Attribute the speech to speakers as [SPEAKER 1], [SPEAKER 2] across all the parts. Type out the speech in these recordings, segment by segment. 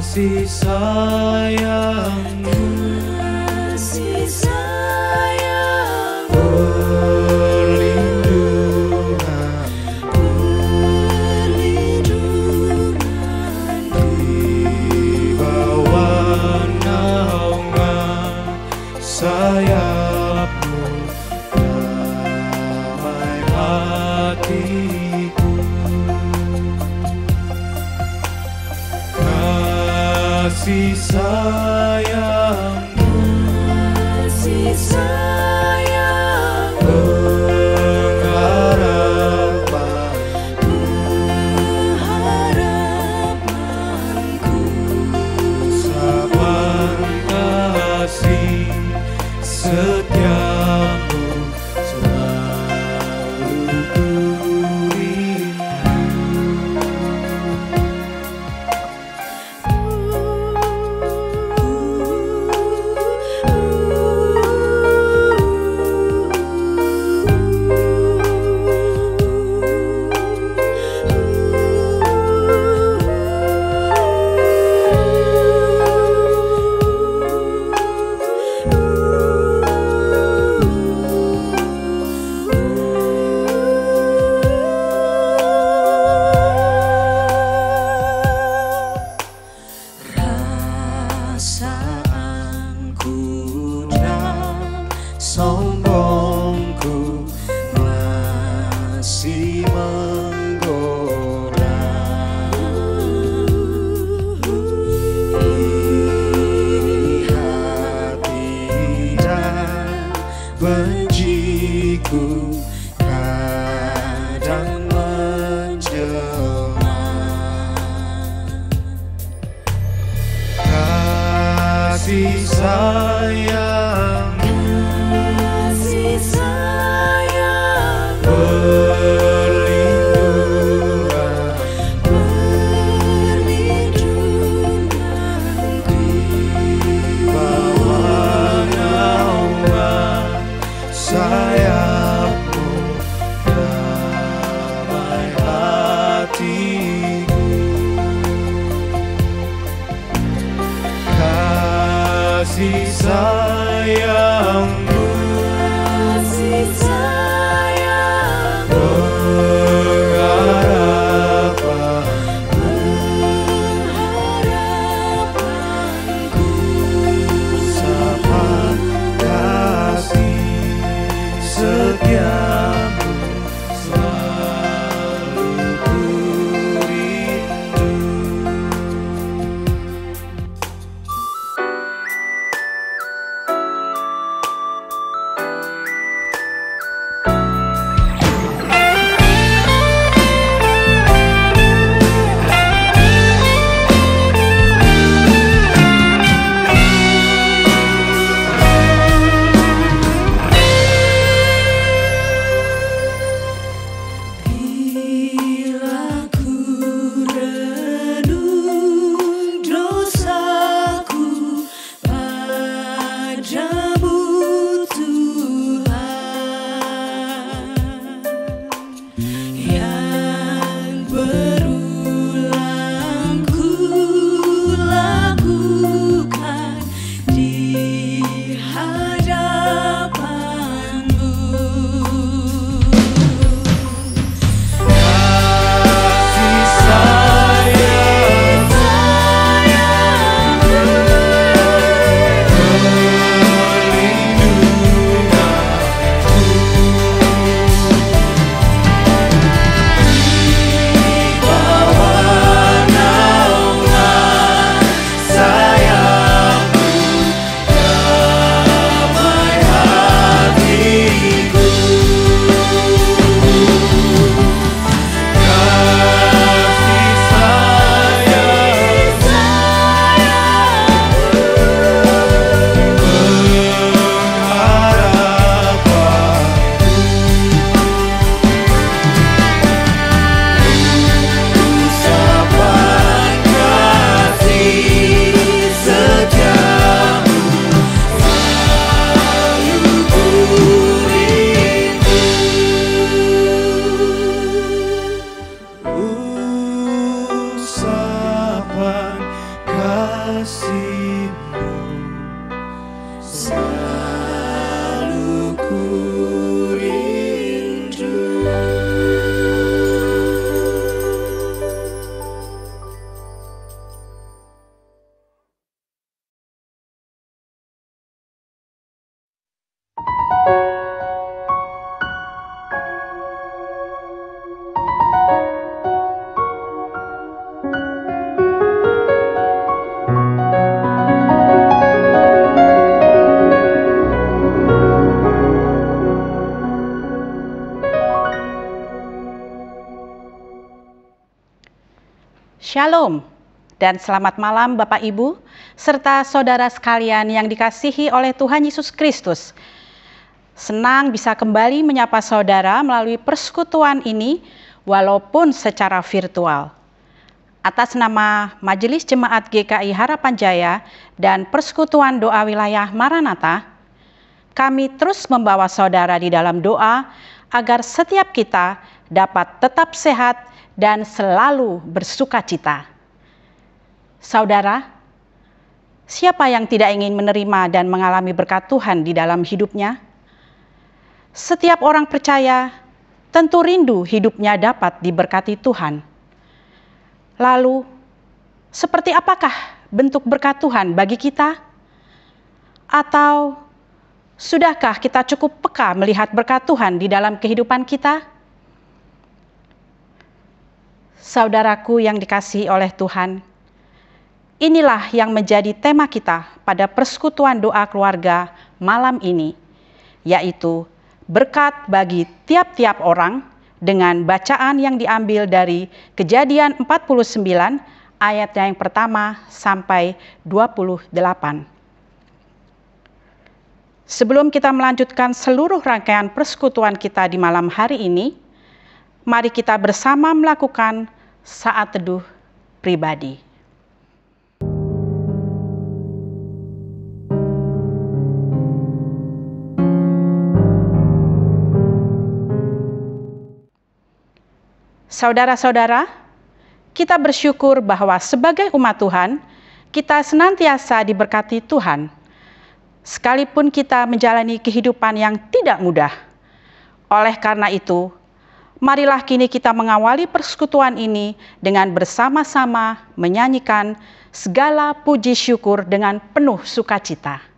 [SPEAKER 1] kasih sayangmu,
[SPEAKER 2] kasih sayang,
[SPEAKER 1] perlindungan di bawah naungan sayapmu, damai hatiku. Kasih sayangmu,
[SPEAKER 2] kasih sayang,
[SPEAKER 1] pengharapanku, sabar kasih setiamu selalu ku perasaanku dan sombongku masih menggoda. Di hati dan benciku kadang menjelma. Kasih sayang,
[SPEAKER 2] kasih sayang,
[SPEAKER 1] perlindungan di bawah naungan sayapmu, damai hatiku. Kasih sayangmu,
[SPEAKER 2] kasih sayang,
[SPEAKER 1] pengharapanku, sabar kasih setiamu selalu ku rindu. kasih-Mu selalu ku rindu.
[SPEAKER 3] Shalom dan selamat malam Bapak Ibu serta saudara sekalian yang dikasihi oleh Tuhan Yesus Kristus. Senang bisa kembali menyapa saudara melalui persekutuan ini walaupun secara virtual. Atas nama Majelis Jemaat GKI Harapan Jaya dan Persekutuan Doa Wilayah Maranatha, kami terus membawa saudara di dalam doa agar setiap kita dapat tetap sehat dan selalu bersukacita. Saudara, siapa yang tidak ingin menerima dan mengalami berkat Tuhan di dalam hidupnya? Setiap orang percaya tentu rindu hidupnya dapat diberkati Tuhan. Lalu, seperti apakah bentuk berkat Tuhan bagi kita? Atau sudahkah kita cukup peka melihat berkat Tuhan di dalam kehidupan kita? Saudaraku yang dikasihi oleh Tuhan, inilah yang menjadi tema kita pada persekutuan doa keluarga malam ini, yaitu berkat bagi tiap-tiap orang dengan bacaan yang diambil dari Kejadian 49 ayat yang pertama sampai 28. Sebelum kita melanjutkan seluruh rangkaian persekutuan kita di malam hari ini, mari kita bersama melakukan saat teduh pribadi. Saudara-saudara, kita bersyukur bahwa sebagai umat Tuhan, kita senantiasa diberkati Tuhan. Sekalipun kita menjalani kehidupan yang tidak mudah. Oleh karena itu, marilah kini kita mengawali persekutuan ini dengan bersama-sama menyanyikan segala puji syukur dengan penuh sukacita.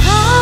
[SPEAKER 2] Kau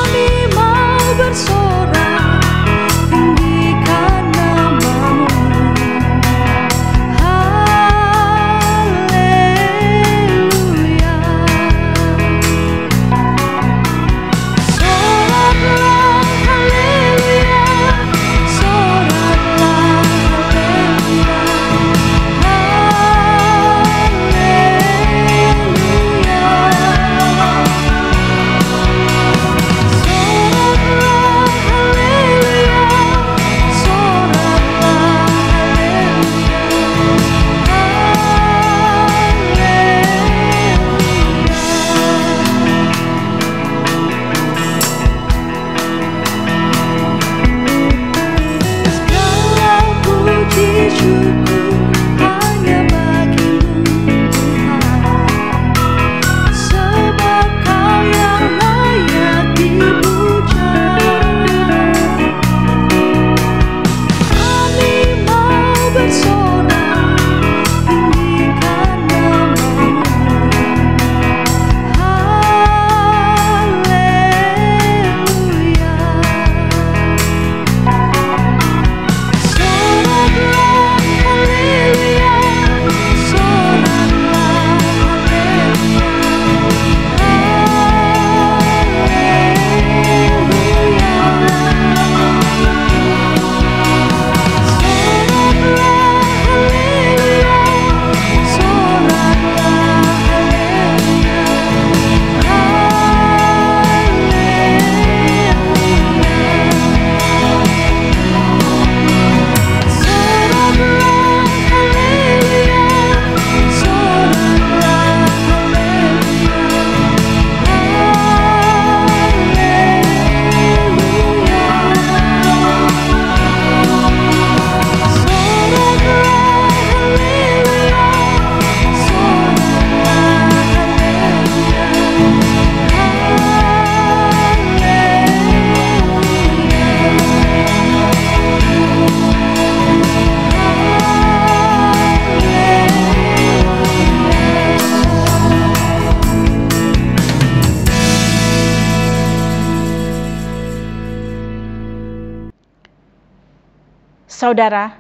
[SPEAKER 3] Saudara,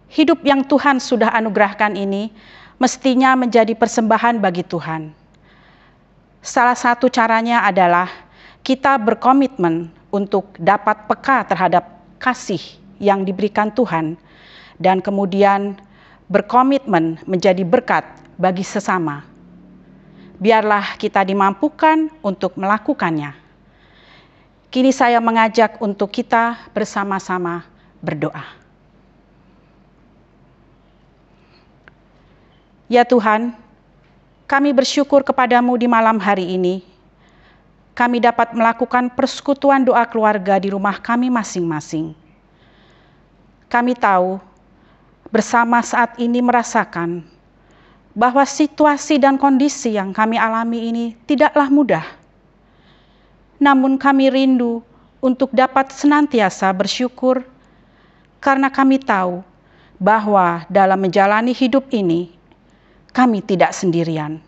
[SPEAKER 3] hidup yang Tuhan sudah anugerahkan ini mestinya menjadi persembahan bagi Tuhan. Salah satu caranya adalah kita berkomitmen untuk dapat peka terhadap kasih yang diberikan Tuhan dan kemudian berkomitmen menjadi berkat bagi sesama. Biarlah kita dimampukan untuk melakukannya. Kini saya mengajak untuk kita bersama-sama berdoa. Ya Tuhan, kami bersyukur kepadamu di malam hari ini. Kami dapat melakukan persekutuan doa keluarga di rumah kami masing-masing. Kami tahu bersama saat ini merasakan bahwa situasi dan kondisi yang kami alami ini tidaklah mudah. Namun kami rindu untuk dapat senantiasa bersyukur karena kami tahu bahwa dalam menjalani hidup ini kami tidak sendirian.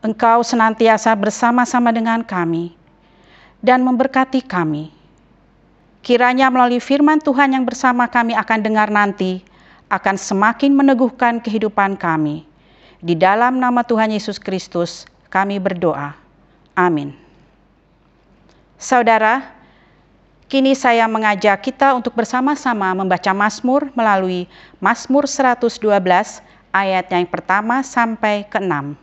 [SPEAKER 3] Engkau senantiasa bersama-sama dengan kami dan memberkati kami. Kiranya melalui firman Tuhan yang bersama kami akan dengar nanti akan semakin meneguhkan kehidupan kami. Di dalam nama Tuhan Yesus Kristus kami berdoa. Amin. Saudara, kini saya mengajak kita untuk bersama-sama membaca Mazmur melalui Mazmur 112 ayat yang pertama sampai ke-6.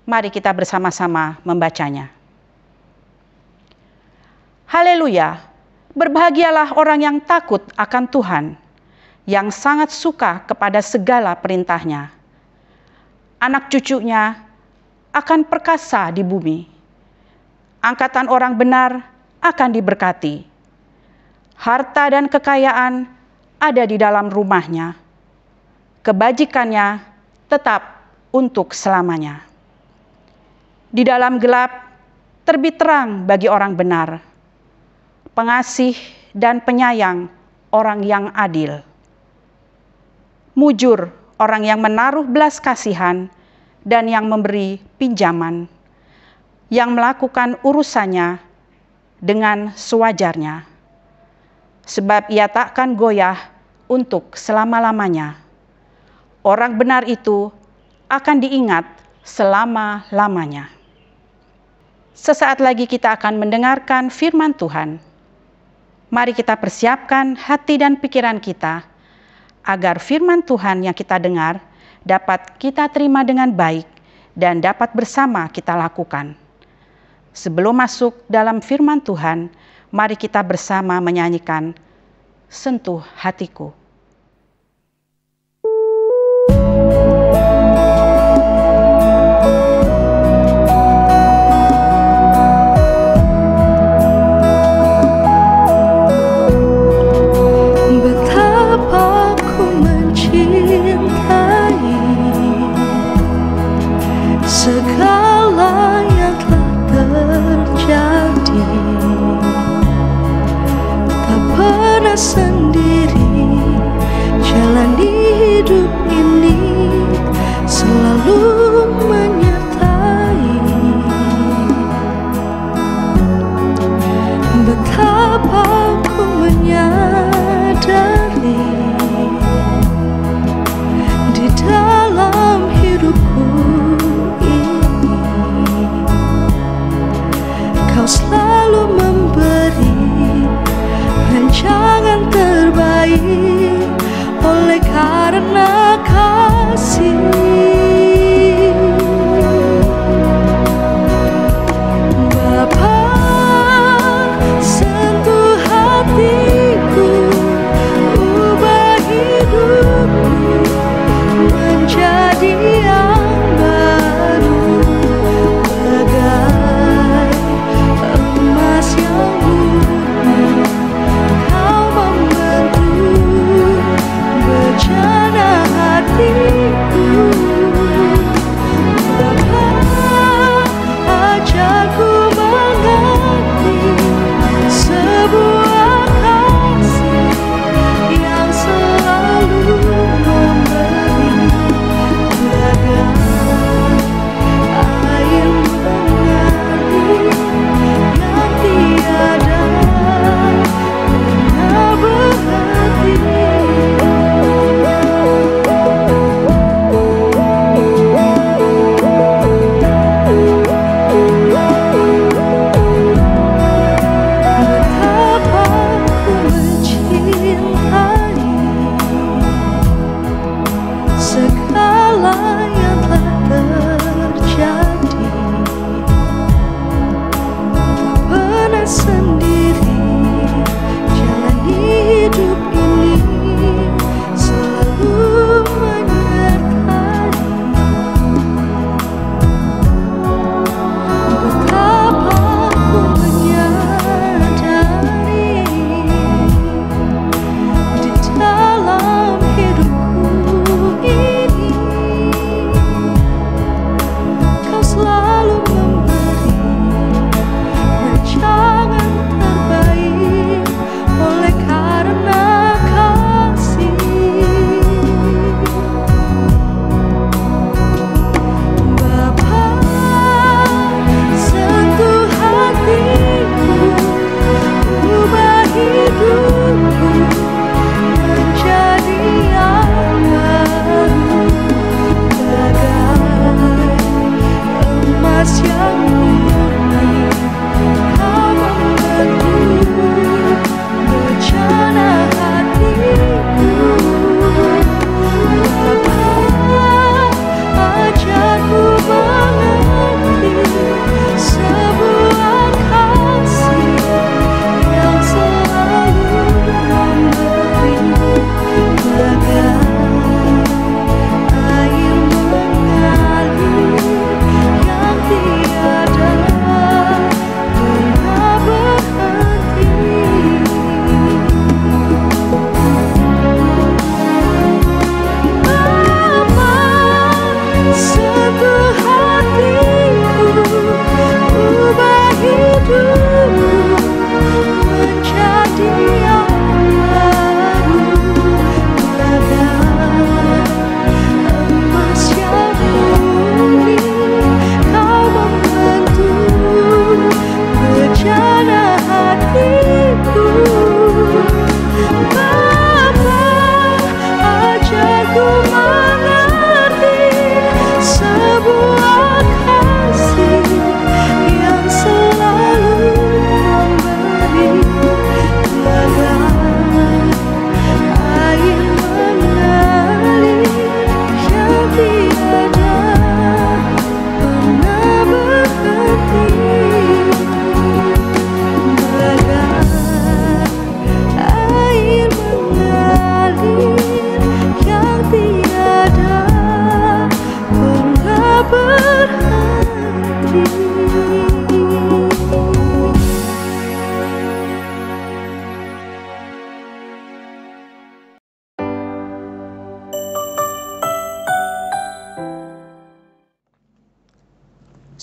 [SPEAKER 3] Mari kita bersama-sama membacanya. Haleluya, berbahagialah orang yang takut akan Tuhan, yang sangat suka kepada segala perintahnya. Anak cucunya akan perkasa di bumi. Angkatan orang benar akan diberkati. Harta dan kekayaan ada di dalam rumahnya. Kebajikannya tetap untuk selamanya. Di dalam gelap terbit terang bagi orang benar. Pengasih dan penyayang orang yang adil. Mujur orang yang menaruh belas kasihan dan yang memberi pinjaman, yang melakukan urusannya dengan sewajarnya. Sebab ia takkan goyah untuk selama-lamanya. Orang benar itu akan diingat selama-lamanya. Sesaat lagi kita akan mendengarkan firman Tuhan. Mari kita persiapkan hati dan pikiran kita, agar firman Tuhan yang kita dengar dapat kita terima dengan baik dan dapat bersama kita lakukan. Sebelum masuk dalam firman Tuhan, mari kita bersama menyanyikan Sentuh Hatiku.
[SPEAKER 2] Segala yang telah terjadi, tak pernah sendiri. Jalani hidup ini selalu menyertai. Betapa ku menyadari di dalam hidupku Kau selalu memberi rancangan terbaik oleh karena kasih. Bapa, sentuh hatiku, ubah hidupku menjadi yang baru, bagai emas yang murni. Kau membentuk berjana hatiku.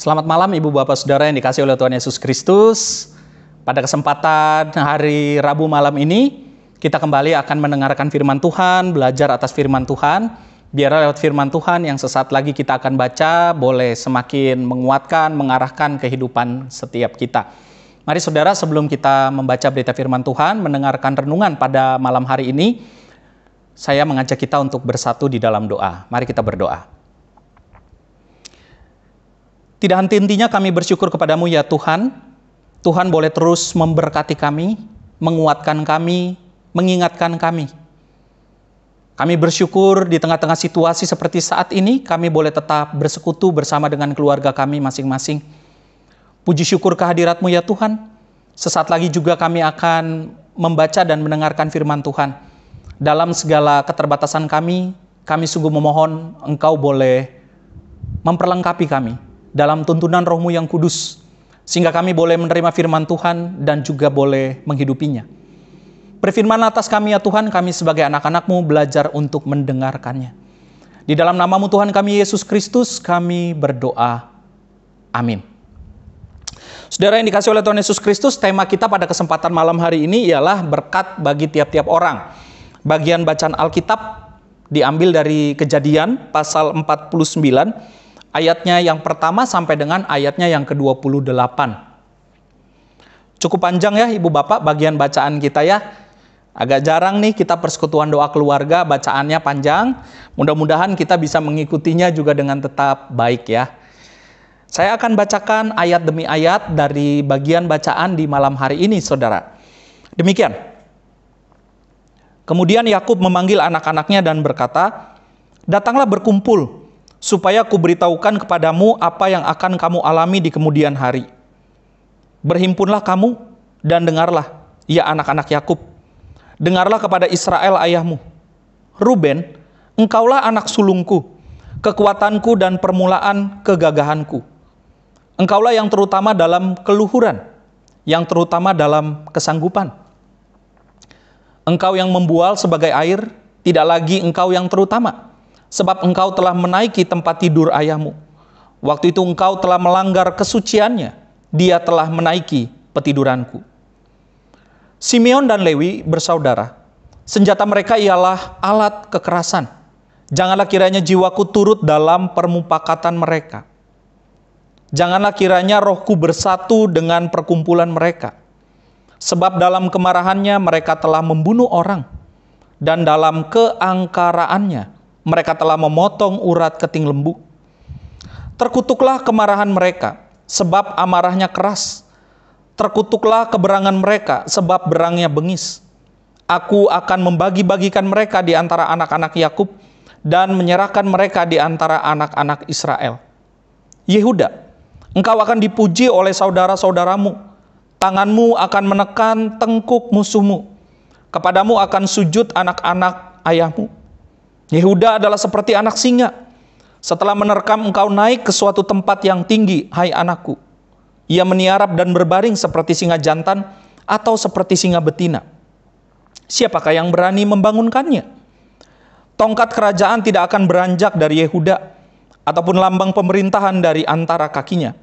[SPEAKER 4] Selamat malam Ibu Bapak Saudara yang dikasihi oleh Tuhan Yesus Kristus. Pada kesempatan hari Rabu malam ini, kita kembali akan mendengarkan firman Tuhan, belajar atas firman Tuhan. Biar lewat firman Tuhan yang sesaat lagi kita akan baca, boleh semakin menguatkan, mengarahkan kehidupan setiap kita. Mari saudara, sebelum kita membaca berita firman Tuhan, mendengarkan renungan pada malam hari ini, saya mengajak kita untuk bersatu di dalam doa. Mari kita berdoa. Tidak henti-hentinya kami bersyukur kepadamu ya Tuhan. Tuhan boleh terus memberkati kami, menguatkan kami, mengingatkan kami. Kami bersyukur di tengah-tengah situasi seperti saat ini, kami boleh tetap bersekutu bersama dengan keluarga kami masing-masing. Puji syukur kehadirat-Mu ya Tuhan. Sesaat lagi juga kami akan membaca dan mendengarkan firman Tuhan. Dalam segala keterbatasan kami sungguh memohon Engkau boleh memperlengkapi kami dalam tuntunan Roh-Mu yang kudus, sehingga kami boleh menerima firman Tuhan dan juga boleh menghidupinya. Berfirman atas kami ya Tuhan, kami sebagai anak-anak-Mu belajar untuk mendengarkannya. Di dalam nama-Mu Tuhan kami Yesus Kristus, kami berdoa. Amin. Saudara yang dikasihi oleh Tuhan Yesus Kristus, tema kita pada kesempatan malam hari ini ialah berkat bagi tiap-tiap orang. Bagian bacaan Alkitab diambil dari Kejadian pasal 49, ayatnya yang pertama sampai dengan ayatnya yang ke-28. Cukup panjang ya Ibu Bapak bagian bacaan kita ya. Agak jarang nih kita persekutuan doa keluarga, bacaannya panjang. Mudah-mudahan kita bisa mengikutinya juga dengan tetap baik ya. Saya akan bacakan ayat demi ayat dari bagian bacaan di malam hari ini saudara. Demikian. Kemudian Yakub memanggil anak-anaknya dan berkata, "Datanglah berkumpul, supaya kuberitahukan kepadamu apa yang akan kamu alami di kemudian hari. Berhimpunlah kamu dan dengarlah, ya anak-anak Yakub. Dengarlah kepada Israel ayahmu. Ruben, engkaulah anak sulungku, kekuatanku dan permulaan kegagahanku. Engkaulah yang terutama dalam keluhuran, yang terutama dalam kesanggupan. Engkau yang membual sebagai air, tidak lagi engkau yang terutama. Sebab engkau telah menaiki tempat tidur ayahmu. Waktu itu engkau telah melanggar kesuciannya. Dia telah menaiki petiduranku." Simeon dan Lewi bersaudara. Senjata mereka ialah alat kekerasan. Janganlah kiranya jiwaku turut dalam permupakatan mereka. Janganlah kiranya rohku bersatu dengan perkumpulan mereka. Sebab dalam kemarahannya mereka telah membunuh orang. Dan dalam keangkaraannya mereka telah memotong urat keting lembu. Terkutuklah kemarahan mereka, sebab amarahnya keras. Terkutuklah keberangan mereka, sebab berangnya bengis. Aku akan membagi-bagikan mereka di antara anak-anak Yakub, dan menyerahkan mereka di antara anak-anak Israel. Yehuda, engkau akan dipuji oleh saudara-saudaramu. Tanganmu akan menekan tengkuk musuhmu. Kepadamu akan sujud anak-anak ayahmu. Yehuda adalah seperti anak singa. Setelah menerkam engkau naik ke suatu tempat yang tinggi, hai anakku. Ia meniarap dan berbaring seperti singa jantan atau seperti singa betina. Siapakah yang berani membangunkannya? Tongkat kerajaan tidak akan beranjak dari Yehuda, ataupun lambang pemerintahan dari antara kakinya,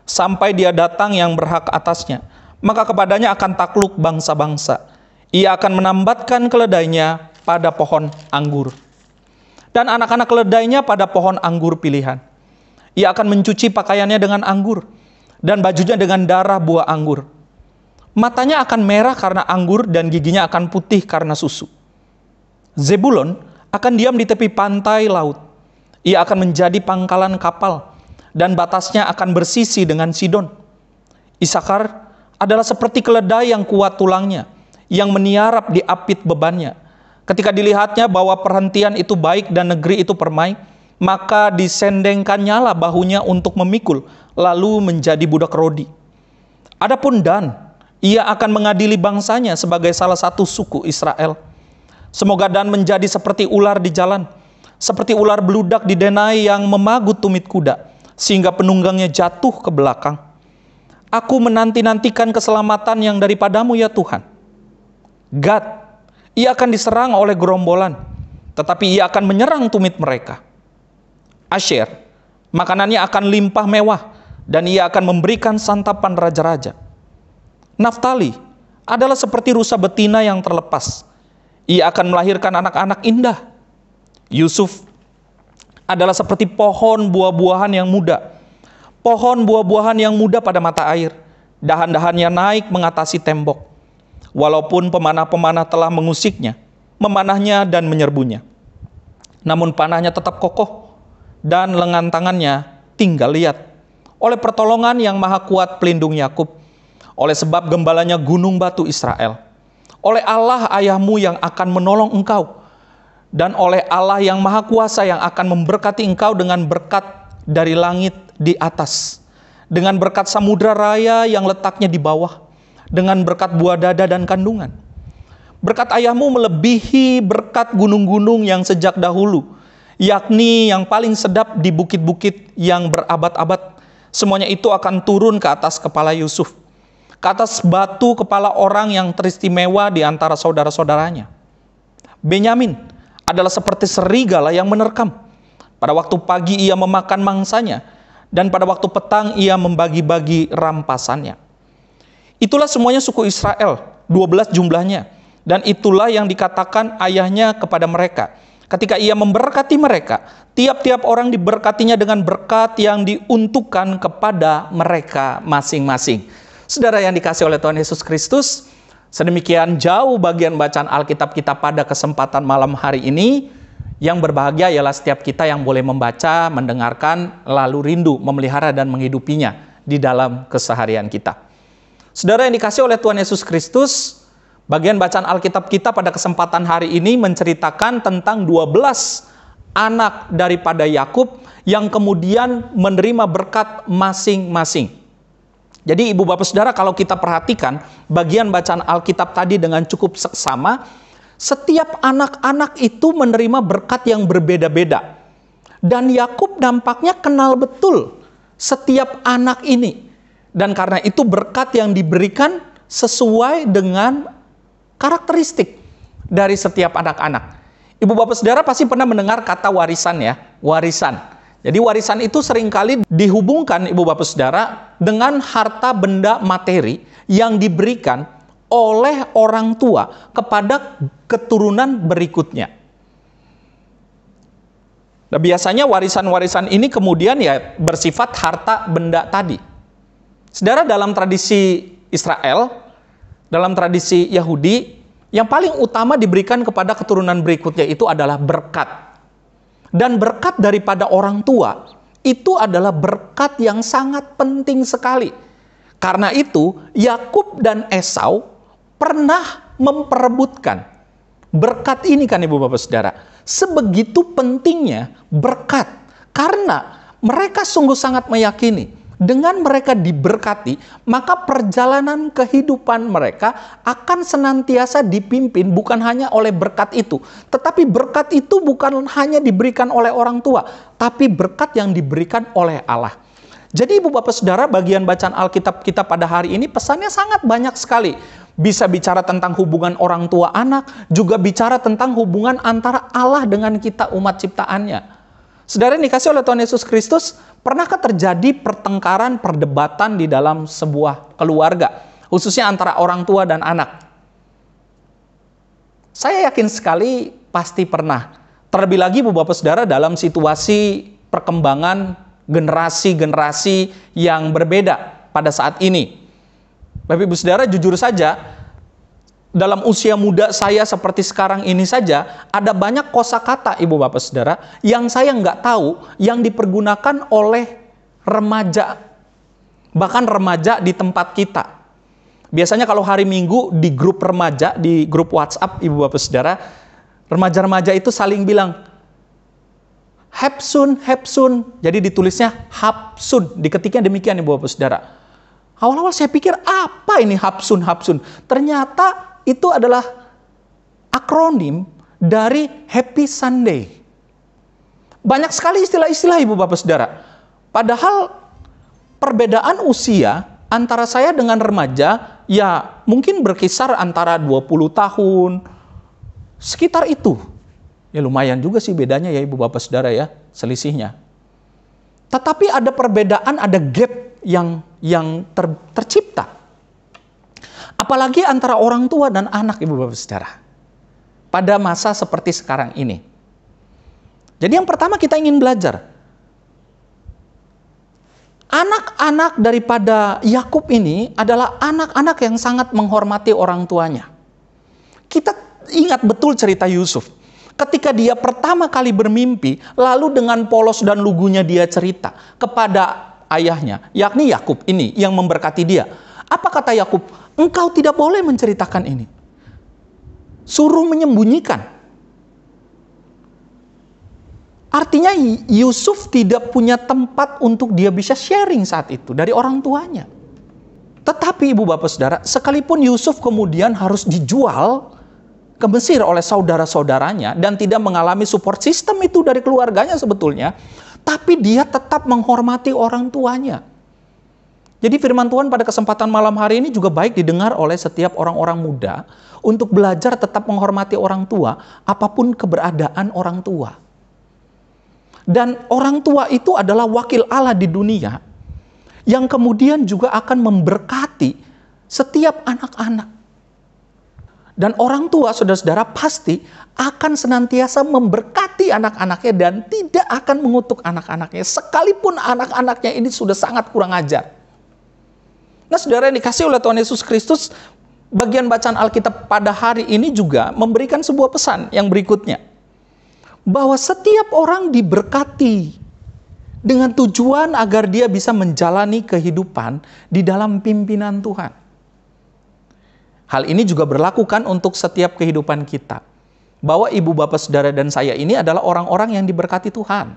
[SPEAKER 4] sampai dia datang yang berhak atasnya. Maka kepadanya akan takluk bangsa-bangsa. Ia akan menambatkan keledainya pada pohon anggur, dan anak-anak keledainya pada pohon anggur pilihan. Ia akan mencuci pakaiannya dengan anggur, dan bajunya dengan darah buah anggur. Matanya akan merah karena anggur, dan giginya akan putih karena susu. Zebulon akan diam di tepi pantai laut. Ia akan menjadi pangkalan kapal, dan batasnya akan bersisi dengan Sidon. Isakar adalah seperti keledai yang kuat tulangnya, yang meniarap di apit bebannya. Ketika dilihatnya bahwa perhentian itu baik dan negeri itu permai, maka disendengkannya lah bahunya untuk memikul, lalu menjadi budak rodi. Adapun Dan, ia akan mengadili bangsanya sebagai salah satu suku Israel. Semoga Dan menjadi seperti ular di jalan, seperti ular beludak di denai yang memagut tumit kuda, sehingga penunggangnya jatuh ke belakang. Aku menanti-nantikan keselamatan yang daripadamu ya Tuhan. Gad, ia akan diserang oleh gerombolan, tetapi ia akan menyerang tumit mereka. Asher, makanannya akan limpah mewah, dan ia akan memberikan santapan raja-raja. Naftali adalah seperti rusa betina yang terlepas. Ia akan melahirkan anak-anak indah. Yusuf adalah seperti pohon buah-buahan yang muda. Pohon buah-buahan yang muda pada mata air. Dahan-dahannya naik mengatasi tembok. Walaupun pemanah-pemanah telah mengusiknya, memanahnya dan menyerbunya, namun panahnya tetap kokoh dan lengan tangannya tinggal liat. Oleh pertolongan yang maha kuat pelindung Yakub, oleh sebab gembalanya gunung batu Israel, oleh Allah ayahmu yang akan menolong engkau, dan oleh Allah yang maha kuasa yang akan memberkati engkau dengan berkat dari langit di atas, dengan berkat samudra raya yang letaknya di bawah, dengan berkat buah dada dan kandungan. Berkat ayahmu melebihi berkat gunung-gunung yang sejak dahulu, yakni yang paling sedap di bukit-bukit yang berabad-abad. Semuanya itu akan turun ke atas kepala Yusuf, ke atas batu kepala orang yang teristimewa di antara saudara-saudaranya. Benyamin adalah seperti serigala yang menerkam. Pada waktu pagi ia memakan mangsanya, dan pada waktu petang ia membagi-bagi rampasannya. Itulah semuanya suku Israel, 12 jumlahnya. Dan itulah yang dikatakan ayahnya kepada mereka. Ketika ia memberkati mereka, tiap-tiap orang diberkatinya dengan berkat yang diuntukkan kepada mereka masing-masing. Saudara yang dikasihi oleh Tuhan Yesus Kristus, sedemikian jauh bagian bacaan Alkitab kita pada kesempatan malam hari ini. Yang berbahagia ialah setiap kita yang boleh membaca, mendengarkan, lalu rindu, memelihara dan menghidupinya di dalam keseharian kita. Saudara yang dikasihi oleh Tuhan Yesus Kristus, bagian bacaan Alkitab kita pada kesempatan hari ini menceritakan tentang 12 anak daripada Yakub yang kemudian menerima berkat masing-masing. Jadi ibu bapak saudara, kalau kita perhatikan bagian bacaan Alkitab tadi dengan cukup seksama, setiap anak-anak itu menerima berkat yang berbeda-beda. Dan Yakub nampaknya kenal betul setiap anak ini. Dan karena itu berkat yang diberikan sesuai dengan karakteristik dari setiap anak-anak. Ibu bapak saudara pasti pernah mendengar kata warisan ya, warisan. Jadi warisan itu seringkali dihubungkan ibu bapak saudara dengan harta benda materi yang diberikan oleh orang tua kepada keturunan berikutnya. Nah, biasanya warisan-warisan ini kemudian ya bersifat harta benda tadi. Saudara, dalam tradisi Israel, dalam tradisi Yahudi, yang paling utama diberikan kepada keturunan berikutnya itu adalah berkat. Dan berkat daripada orang tua itu adalah berkat yang sangat penting sekali. Karena itu, Yakub dan Esau pernah memperebutkan berkat ini kan ibu bapak saudara. Sebegitu pentingnya berkat. Karena mereka sungguh sangat meyakini dengan mereka diberkati, maka perjalanan kehidupan mereka akan senantiasa dipimpin bukan hanya oleh berkat itu. Tetapi berkat itu bukan hanya diberikan oleh orang tua, tapi berkat yang diberikan oleh Allah. Jadi ibu bapak saudara, bagian bacaan Alkitab kita pada hari ini pesannya sangat banyak sekali. Bisa bicara tentang hubungan orang tua anak, juga bicara tentang hubungan antara Allah dengan kita umat ciptaannya. Saudara yang dikasihi oleh Tuhan Yesus Kristus, pernahkah terjadi pertengkaran, perdebatan di dalam sebuah keluarga, khususnya antara orang tua dan anak? Saya yakin sekali pasti pernah. Terlebih lagi ibu bapak saudara dalam situasi perkembangan generasi-generasi yang berbeda pada saat ini. Bapak ibu saudara, jujur saja, dalam usia muda saya seperti sekarang ini saja, ada banyak kosakata ibu bapak saudara yang saya nggak tahu yang dipergunakan oleh remaja, bahkan remaja di tempat kita. Biasanya kalau hari Minggu di grup remaja, di grup WhatsApp ibu bapak saudara, remaja-remaja itu saling bilang Hapsun, Hapsun. Jadi ditulisnya Hapsun, diketiknya demikian ibu bapak saudara. Awal-awal saya pikir apa ini Hapsun, Hapsun. Ternyata itu adalah akronim dari Happy Sunday. Banyak sekali istilah-istilah ibu bapak saudara. Padahal perbedaan usia antara saya dengan remaja ya mungkin berkisar antara 20 tahun. Sekitar itu. Ya lumayan juga sih bedanya ya ibu bapak saudara ya, selisihnya. Tetapi ada perbedaan, ada gap yang tercipta. Apalagi antara orang tua dan anak, Ibu Bapak Saudara. Pada masa seperti sekarang ini. Jadi yang pertama kita ingin belajar. Anak-anak daripada Yakub ini adalah anak-anak yang sangat menghormati orang tuanya. Kita ingat betul cerita Yusuf. Ketika dia pertama kali bermimpi, lalu dengan polos dan lugunya dia cerita kepada ayahnya, yakni Yakub ini yang memberkati dia. Apa kata Yakub? Engkau tidak boleh menceritakan ini. Suruh menyembunyikan. Artinya Yusuf tidak punya tempat untuk dia bisa sharing saat itu dari orang tuanya. Tetapi Ibu Bapak Saudara, sekalipun Yusuf kemudian harus dijual ke Mesir oleh saudara-saudaranya dan tidak mengalami support system itu dari keluarganya sebetulnya, tapi dia tetap menghormati orang tuanya. Jadi firman Tuhan pada kesempatan malam hari ini juga baik didengar oleh setiap orang-orang muda untuk belajar tetap menghormati orang tua, apapun keberadaan orang tua. Dan orang tua itu adalah wakil Allah di dunia yang kemudian juga akan memberkati setiap anak-anak. Dan orang tua, saudara-saudara, pasti akan senantiasa memberkati anak-anaknya dan tidak akan mengutuk anak-anaknya, sekalipun anak-anaknya ini sudah sangat kurang ajar. Nah, saudara yang dikasih oleh Tuhan Yesus Kristus, bagian bacaan Alkitab pada hari ini juga memberikan sebuah pesan yang berikutnya. Bahwa setiap orang diberkati dengan tujuan agar dia bisa menjalani kehidupan di dalam pimpinan Tuhan. Hal ini juga berlakukan untuk setiap kehidupan kita. Bahwa ibu, bapak, saudara, dan saya ini adalah orang-orang yang diberkati Tuhan.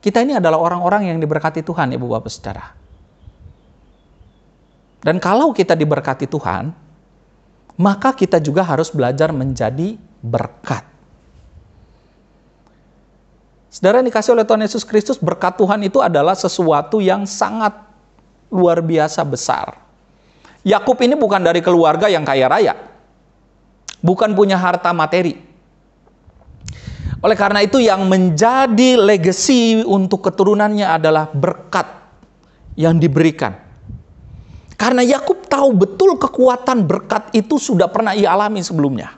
[SPEAKER 4] Kita ini adalah orang-orang yang diberkati Tuhan, ibu, bapak, saudara. Dan kalau kita diberkati Tuhan, maka kita juga harus belajar menjadi berkat. Saudara yang dikasih oleh Tuhan Yesus Kristus, berkat Tuhan itu adalah sesuatu yang sangat luar biasa besar. Yakub ini bukan dari keluarga yang kaya raya. Bukan punya harta materi. Oleh karena itu yang menjadi legacy untuk keturunannya adalah berkat yang diberikan. Karena Yakub tahu betul kekuatan berkat itu sudah pernah ia alami sebelumnya.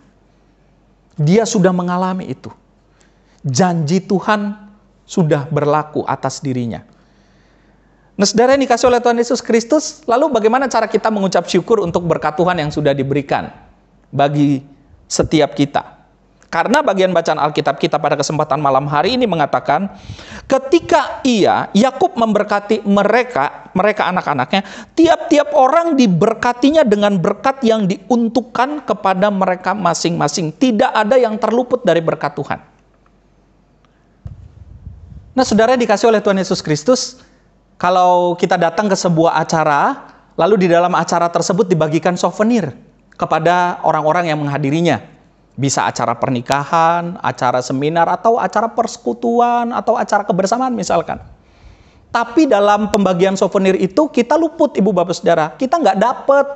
[SPEAKER 4] Dia sudah mengalami itu. Janji Tuhan sudah berlaku atas dirinya. Nah, saudara yang dikasih oleh Tuhan Yesus Kristus, lalu bagaimana cara kita mengucap syukur untuk berkat Tuhan yang sudah diberikan bagi setiap kita? Karena bagian bacaan Alkitab kita pada kesempatan malam hari ini mengatakan, ketika Yakub memberkati mereka anak-anaknya, tiap-tiap orang diberkatinya dengan berkat yang diuntukkan kepada mereka masing-masing. Tidak ada yang terluput dari berkat Tuhan. Nah, saudara dikasih oleh Tuhan Yesus Kristus, kalau kita datang ke sebuah acara, lalu di dalam acara tersebut dibagikan souvenir kepada orang-orang yang menghadirinya. Bisa acara pernikahan, acara seminar, atau acara persekutuan, atau acara kebersamaan misalkan. Tapi dalam pembagian souvenir itu kita luput, ibu bapak saudara. Kita nggak dapat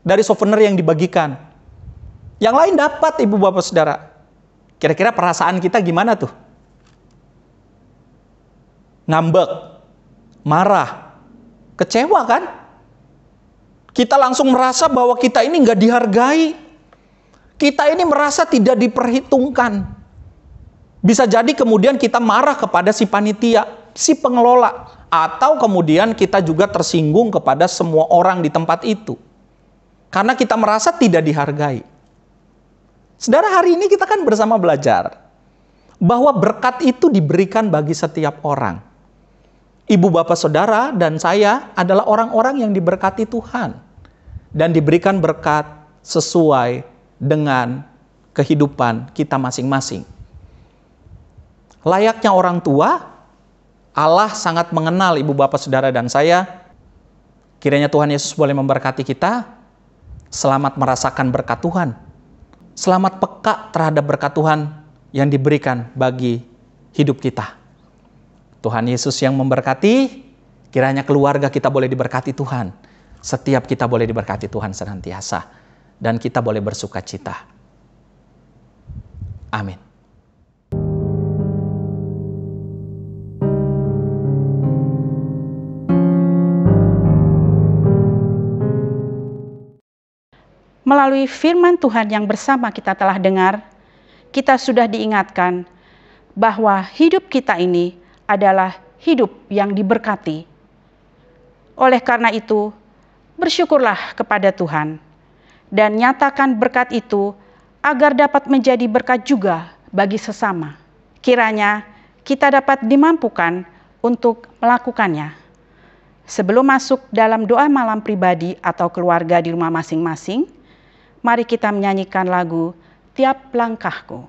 [SPEAKER 4] dari souvenir yang dibagikan. Yang lain dapat, ibu bapak saudara. Kira-kira perasaan kita gimana tuh? Ngambek, marah, kecewa kan? Kita langsung merasa bahwa kita ini nggak dihargai. Kita ini merasa tidak diperhitungkan. Bisa jadi kemudian kita marah kepada si panitia, si pengelola. Atau kemudian kita juga tersinggung kepada semua orang di tempat itu. Karena kita merasa tidak dihargai. Saudara, hari ini kita kan bersama belajar bahwa berkat itu diberikan bagi setiap orang. Ibu, bapak, saudara, dan saya adalah orang-orang yang diberkati Tuhan. Dan diberikan berkat sesuai dengan kehidupan kita masing-masing. Layaknya orang tua, Allah sangat mengenal ibu, bapak, saudara, dan saya. Kiranya Tuhan Yesus boleh memberkati kita. Selamat merasakan berkat Tuhan. Selamat peka terhadap berkat Tuhan yang diberikan bagi hidup kita. Tuhan Yesus yang memberkati, kiranya keluarga kita boleh diberkati Tuhan. Setiap kita boleh diberkati Tuhan senantiasa. Dan kita boleh bersuka cita. Amin.
[SPEAKER 3] melalui firman Tuhan yang bersama kita telah dengar, kita sudah diingatkan bahwa hidup kita ini adalah hidup yang diberkati. Oleh karena itu, bersyukurlah kepada Tuhan dan nyatakan berkat itu agar dapat menjadi berkat juga bagi sesama. Kiranya kita dapat dimampukan untuk melakukannya. Sebelum masuk dalam doa malam pribadi atau keluarga di rumah masing-masing, mari kita menyanyikan lagu Tiap Langkahku.